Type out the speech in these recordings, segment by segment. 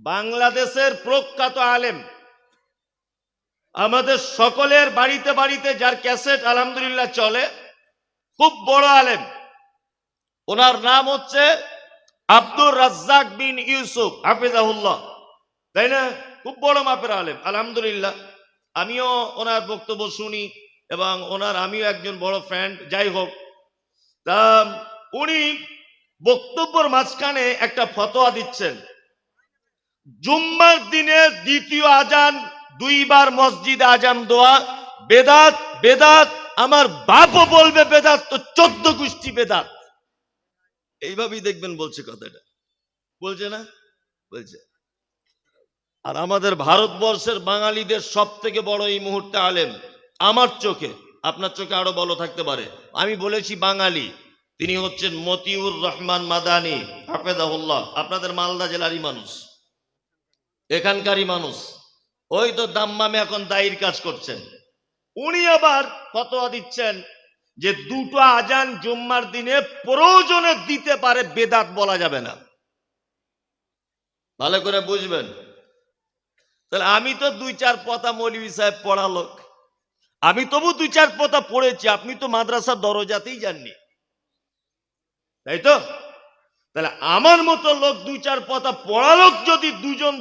বাংলাদেশের প্রখ্যাত আলেম, আমাদের সকলের বাড়িতে বাড়িতে যার ক্যাসেট আলহামদুলিল্লাহ চলে, খুব বড় আলেম, ওনার নাম হচ্ছে আব্দুর রাজ্জাক বিন ইউসুফ হাফিজাহুল্লাহ, তাই না? খুব বড় মাপের আলেম আলহামদুলিল্লাহ। আমিও ওনার বক্তব্য শুনি এবং আমিও একজন বড় ফ্যান। যাই হোক, তা উনি বক্তব্যের মাঝখানে একটা ফতোয়া দিচ্ছেন, জুম্মার দিনে দ্বিতীয় আজান দুইবার মসজিদে আজান দেওয়া বেদাত। বেদাত আমার বাপও বলবে বেদাত, তো 14 গোষ্ঠী বেদাত। এইভাবেই দেখবেন বলছে কথাটা, বলছে না? বলছে। আর আমাদের ভারতবর্ষের বাঙালিদের সব থেকে বড় এই মুহূর্তে আলেম আমার চোখে, আপনার চোখে আরো বড় থাকতে পারে, আমি বলেছি বাঙালি, তিনি হচ্ছেন মতিউর রহমান মাদানী হাফেজাহুল্লাহ। আপনাদের মালদা জেলারই মানুষ, এখানকারই মানুষ, ওই তো দাম্মামে এখন দায়ীর কাজ করছেন। উনি আবার ফতোয়া দিচ্ছেন যে দুটো আজান জুম্মার দিনে প্রয়োজনে দিতে পারে, বেদাত বলা যাবে না। ভালো করে বুঝবেন। তাহলে আমি তো 2-4 পতা মৌলভী সাহেব পড়া লোক, আমি তবু 2-4 পতা পড়েছি, আপনি তো মাদ্রাসা দরজাতেই যাননি, তাই তো? তাহলে আমার মতো লোক 2-4 পতা পড়া লোক যদি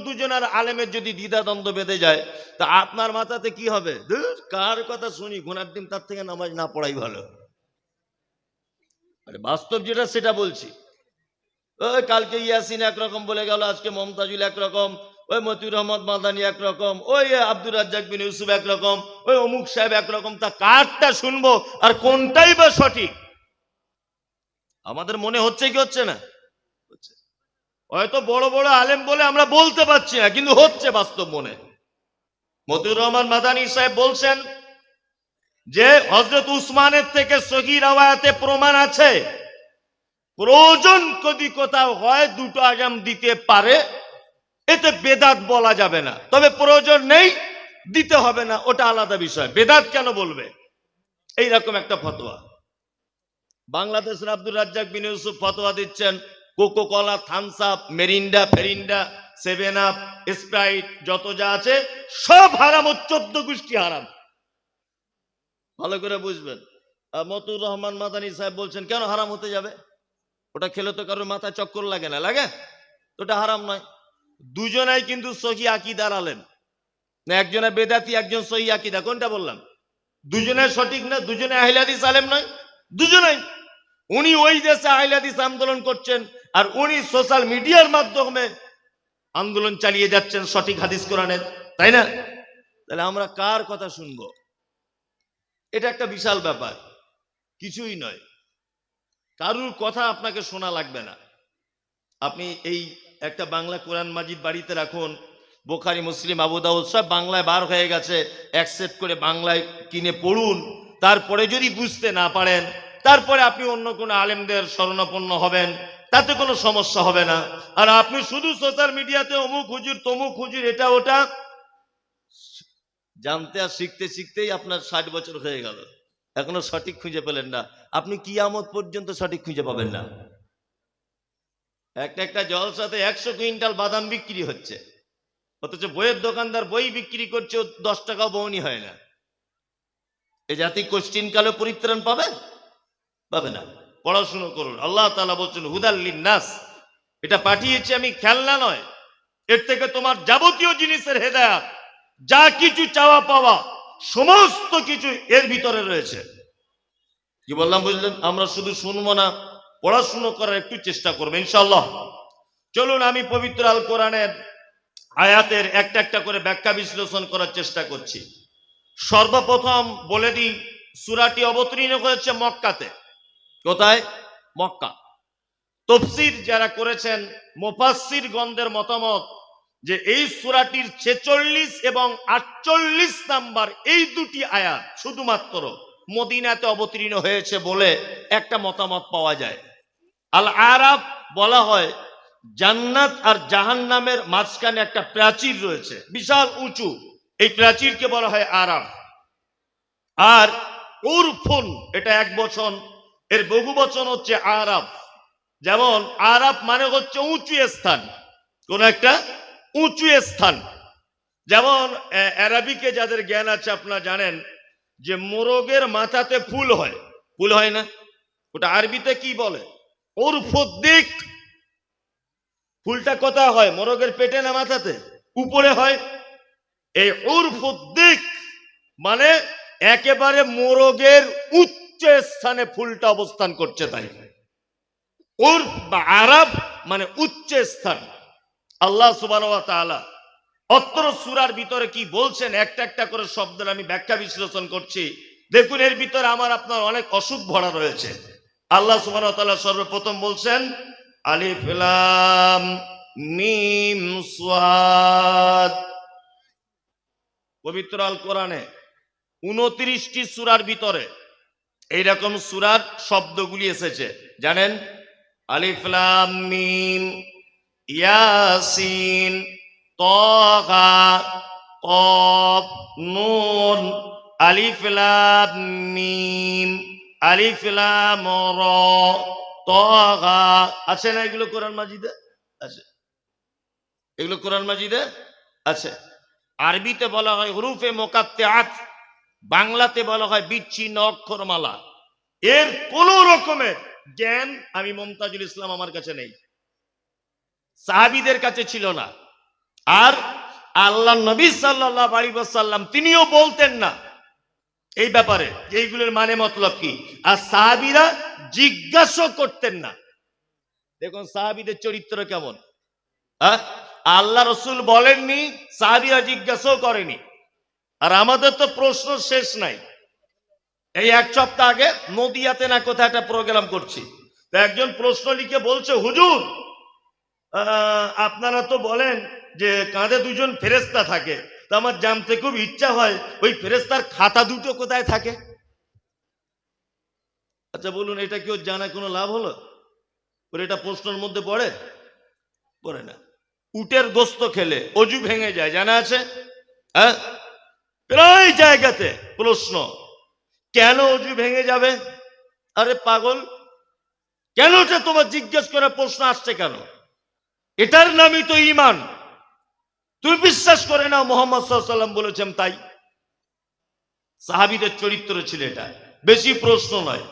দুজনের আলেমের যদি দ্বিধাদ্বন্দ্ব বেঁধে যায়, তা আপনার মাথাতে কি হবে? কার কথা শুনি, ঘোনার ডিম, তার থেকে নামাজ না পড়াই ভালো। আরে বাস্তব যেটা সেটা বলছি। ওই কালকে ইয়াসিন একরকম বলে গেল, আজকে মমতাজুল একরকম, ওই মতিউর রহমান মাদানী একরকম, ওই আব্দুর রাজ্জাক বিন ইউসুফ একরকম, ওই অমুক সাহেব একরকম। তা কারটা শুনবো আর কোনটাই বা সঠিক? আমাদের মনে হচ্ছে কি হচ্ছে না? হচ্ছে। হয়তো বড় বড় আলেম বলে আমরা বলতে পারছি না, কিন্তু হচ্ছে বাস্তব মনে। মতিউর রহমান মাদানী সাহেব বলছেন যে হযরত উসমানের থেকে সহিহ রওয়ায়াতে প্রমাণ আছে, প্রয়োজন যদি কোথাও হয় দুটো আজান দিতে পারে, এতে বেদাত বলা যাবে না। তবে প্রয়োজন নেই, দিতে হবে না, ওটা আলাদা বিষয়। বেদাত কেন বলবে? এইরকম একটা ফতোয়া। বাংলাদেশের আব্দুর রাজ্জাক বিন ইউসুফ ফতোয়া দিচ্ছেন Coca Cola, Thums Up, Mirinda, ফেরিন্ডা, 7 আপ, স্প্রাইট, যত যা আছে সব হারাম, 14 গোষ্ঠী হারাম। ভালো করে বুঝবেন। মতিউর রহমান মাদানী সাহেব বলছেন কেন হারাম হতে যাবে? ওটা খেলে তো কারোর মাথায় চক্কর লাগে না? লাগে তো, ওটা হারাম নয়। দুজনাই কিন্তু সহিহ আকীদার আলেম, না একজনে বেদাতি, একজন সহিহ আকীদা। কোনটা বললাম? দুজনে সঠিক না? দুজনে আহলে হাদিস আলেম নয়? দুজনাই। উনি ওই দেশে আহলে হাদিস আন্দোলন করছেন, আর উনি সোশ্যাল মিডিয়ার মাধ্যমে আন্দোলন চালিয়ে যাচ্ছেন সঠিক হাদিস কোরআনের, তাই না? তাহলে আমরা কার কথা শুনবো? এটা একটা বিশাল ব্যাপার, কিছুই নয়। কারুর কথা আপনাকে শোনা লাগবে না। আপনি এই একটা বাংলা কোরআন মাজিদ বাড়িতে রাখুন, বুখারী, মুসলিম, আবু দাউদ সব বাংলায় বার হয়ে গেছে, অ্যাকসেপ্ট করে বাংলায় কিনে পড়ুন। তারপরে যদি বুঝতে না পারেন, তারপরে আপনি অন্য কোনো আলেমদের শরণাপন্ন হবেন, তাতে কোনো সমস্যা হবে না। আর আপনি শুধু সোশ্যাল মিডিয়াতে অমুক হুজুর তমুক হুজুর এটা ওটা জানতে আর শিখতে শিখতেই আপনার 60 বছর হয়ে গেল, এখনো সঠিক খুঁজে পেলেন না। আপনি কিয়ামত পর্যন্ত সঠিক খুঁজে পাবেন না। একটা জলসাতে 100 কুইন্টাল বাদাম বিক্রি হচ্ছে, অথচ বইয়ের দোকানদার বই বিক্রি করছে, 10 টাকা বউনি হয় না। এই জাতি কোশ্চিন কালে পরিত্রাণ পাবে? পাবে না। পড়াশুনো করুন। আল্লাহ তাআলা বলছেন হুদাল লিন্নাস, এটা পাঠিয়েছি আমি, খেলনা নয়। এর থেকে তোমার যাবতীয় জিনিসের হেদায়েত, যা কিছু চাওয়া পাওয়া সমস্ত কিছু এর ভিতরে রয়েছে। কি বললাম বুঝলেন? আমরা শুধু শুনবো না, পড়াশুনো করার একটু চেষ্টা করবো ইনশাআল্লাহ। চলুন আমি পবিত্র আল কোরআনের আয়াতের একটা একটা করে ব্যাখ্যা বিশ্লেষণ করার চেষ্টা করছি। সর্বপ্রথম বলে দিই, সূরাটি অবতীর্ণ হয়েছে মক্কাতে। কোথায়? মক্কা। তাফসীর যারা করেছেন, মুফাসসির গণদের মতামত যে এই সূরাটির 46 এবং 48 নাম্বার এই দুটি আয়াত শুধুমাত্র মদিনাতে অবতীর্ণ হয়েছে বলে একটা মতামত পাওয়া যায়। আল আরাফ বলা হয় জান্নাত আর জাহান্নামের মাঝখানে একটা প্রাচীর রয়েছে, বিশাল উঁচু, এই প্রাচীরকে বলা হয় আরাফ। আর উরফুন, এটা এক বচন, এর বহু বচন হচ্ছে আরাফ। যেমন আরাফ মানে হচ্ছে উঁচু স্থান, কোন একটা উঁচু স্থান। যেমন আরবিকে যাদের জ্ঞান আছে আপনারা জানেন যে মোরগের মাথাতে ফুল হয়, ফুল হয় না? ওটা আরবিতে কি বলে? উরফুদ্দিক। ফুলটা কোথায় হয়? মোরগের পেটে না মাথাতে? উপরে হয়। এই উরফুদ্দিক মানে একেবারে মোরগের উচ্চ স্থানে ফুলটা অবস্থান করছে, তাই উরফ বা আরব মানে উচ্চ স্থান। আল্লাহ সুবহানাহু ওয়া তাআলা অত্র সূরার ভিতরে কি বলছেন, একটা একটা করে শব্দের আমি ব্যাখ্যা বিশ্লেষণ করছি। দেখুন এর ভিতরে আমার আপনার অনেক অসুখ ভরা রয়েছে। আল্লাহ সুবহানাহু ওয়া তাআলা সর্বপ্রথম বলছেন আলিফ লাম মিম সাদ। পবিত্র আল কোরআনে 29টি সূরার ভিতরে এইরকম সূরার শব্দগুলি এসেছে, জানেন? আলিফ লাম মিম, ইয়াসিন, তাহা, কফ, নুন, আলিফ লাম মিম, আলিফ লাম র, তাহা। আছে না এগুলো কোরআন মাজিদে? আছে, এগুলো কোরআন মাজিদে আছে। আরবিতে বলা হয় হুরুফে মুকাত্তাআত, বাংলাতে বলা হয় বিচ্ছিন্ন অক্ষরমালা। এর কোন রকমের জ্ঞান আমি মুমতাজুল ইসলাম আমার কাছে নেই, সাহাবীদের কাছে ছিল না, আর আল্লাহ নবী সাল্লাল্লাহু আলাইহি ওয়াসাল্লাম তিনিও বলতেন না এই ব্যাপারে যে এইগুলোর মানে মতলব কি, আর সাহাবীরা জিজ্ঞাসা করতেন না। দেখুন সাহাবীদের চরিত্র কেমন। আল্লাহ রসুল বলেননি, সাহাবীরা জিজ্ঞাসাও করেনি। আর আমাদের তো প্রশ্ন শেষ নাই। এই এক সপ্তাহ আগে নদিয়াতে না কোথায় একটা প্রোগ্রাম করছি, তো একজন প্রশ্ন লিখে বলছে, হুজুর আপনারা তো বলেন যে কাঁধে দুজন ফেরেশতা থাকে, তো আমার জানতে খুব ইচ্ছা হয় ওই ফেরেশতার খাতা দুটো কোথায় থাকে। আচ্ছা বলুন, এটা কি ওর জানা কোনো লাভ হলো? ওর এটা প্রশ্নের মধ্যে পড়ে? পড়ে না। উটের গোস্ত খেলে অজু ভেঙে যায়, জানা আছে? হ্যাঁ, প্রায় জায়গাতে প্রশ্ন, কেন অজু ভেঙে যাবে? আরে পাগল, কেন এটা তোমার জিজ্ঞেস করে প্রশ্ন আসছে কেন? এটার নামই তো ঈমান। তুমি বিশ্বাস করে নাও মুহাম্মদ সাল্লাল্লাহু আলাইহি ওয়াসাল্লাম বলেছেন তাই। সাহাবীদের চরিত্র ছিল এটা, বেশি প্রশ্ন নয়।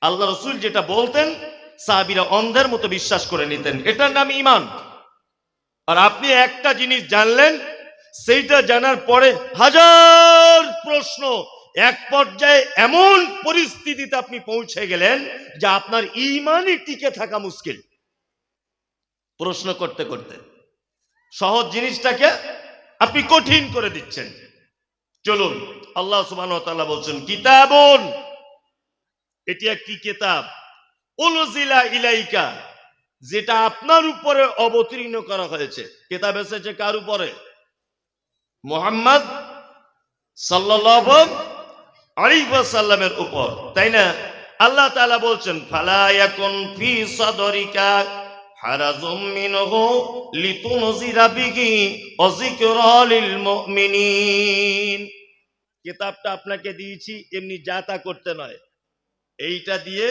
আল্লাহ রাসূল যেটা বলতেন সাহাবীরা অন্ধের মতো বিশ্বাস করে নিতেন, এটার নাম ঈমান। আর আপনি একটা জিনিস জানলেন, সেইটা জানার পরে হাজার প্রশ্ন, এক পর্যায়ে এমন পরিস্থিতিতে আপনি পৌঁছে গেলেন যে আপনার ঈমানই টিকে থাকা মুশকিল, প্রশ্ন করতে করতে। সহজ জিনিসটাকে আপনি কঠিন করে দিচ্ছেন। চলুন, আল্লাহ সুবহানাহু ওয়া তাআলা বলছেন কিতাবুন, এটি একটি কিতাব, উনজিলা ইলাইকা, যেটা আপনার উপরে অবতীর্ণ করা হয়েছে। কিতাব এসেছে কার উপরে? মুহাম্মদ সাল্লাল্লাহু আলাইহি ওয়াসাল্লামের উপর, তাই না? আল্লাহ তাআলা বলছেন ফালা ইয়াকুন ফি সাদরিকা হারাজুম মিনহু লিতুনজিরা বিহি ওয়া যিকরা লিল মুমিনিন। কিতাবটা আপনাকে দিয়েছি এমনি যা তা করতে নয়, এইটা দিয়ে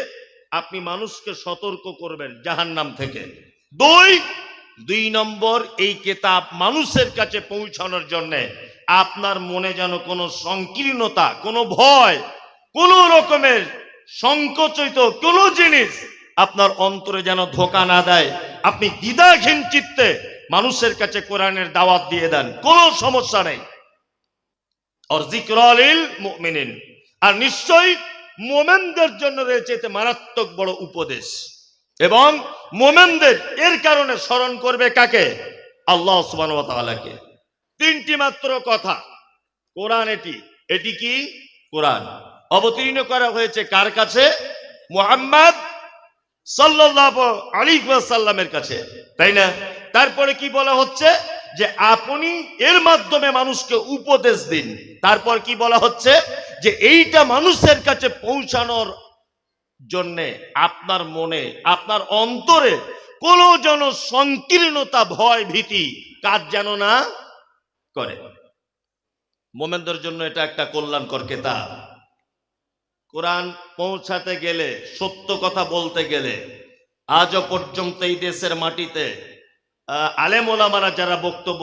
আপনি মানুষকে সতর্ক করবেন জাহান্নাম থেকে। দুই নম্বর, এই কিতাব মানুষের কাছে পৌঁছানোর জন্য আপনার মনে যেন কোনো সংকীর্ণতা, কোনো ভয়, কোনো রকমের সংকোচিত কোনো জিনিস আপনার অন্তরে যেন ধোঁকা না দেয়। আপনি দ্বিধাহীন চিত্তে মানুষের কাছে কোরআনের দাওয়াত দিয়ে দেন, কোনো সমস্যা নেই। আর যিকরা লিল মুমিনিন, আর নিশ্চয়ই মুমিনদের জন্য রয়েছে এতে মারাত্মক বড় উপদেশ। এবং মুমিনদের এর কারণে স্মরণ করবে কাকে? আল্লাহ সুবহানাহু ওয়া তাআলাকে। তিনটি মাত্র কথা। কোরআন এটি কি? কোরআন অবতীর্ণ করা হয়েছে কার কাছে? মুহাম্মদ সাল্লাল্লাহু আলাইহি ওয়াসাল্লামের কাছে, তাই না? তারপরে কি বলা হচ্ছে? যে আপনি এর মাধ্যমে মানুষকে উপদেশ দিন। তারপর কি বলা হচ্ছে? যে এইটা মানুষের কাছে পৌঁছানোর জন্যে আপনার মনে, আপনার অন্তরে কোনো যেন সংকীর্ণতা, ভয়, ভীতি কাজ যেন না করে। মুমিনদের জন্য এটা একটা কল্যাণকর কিতাব। কোরআন পৌঁছাতে গেলে, সত্য কথা বলতে গেলে, আজও পর্যন্ত এই দেশের মাটিতে আলেম ওলামারা যারা বক্তব্য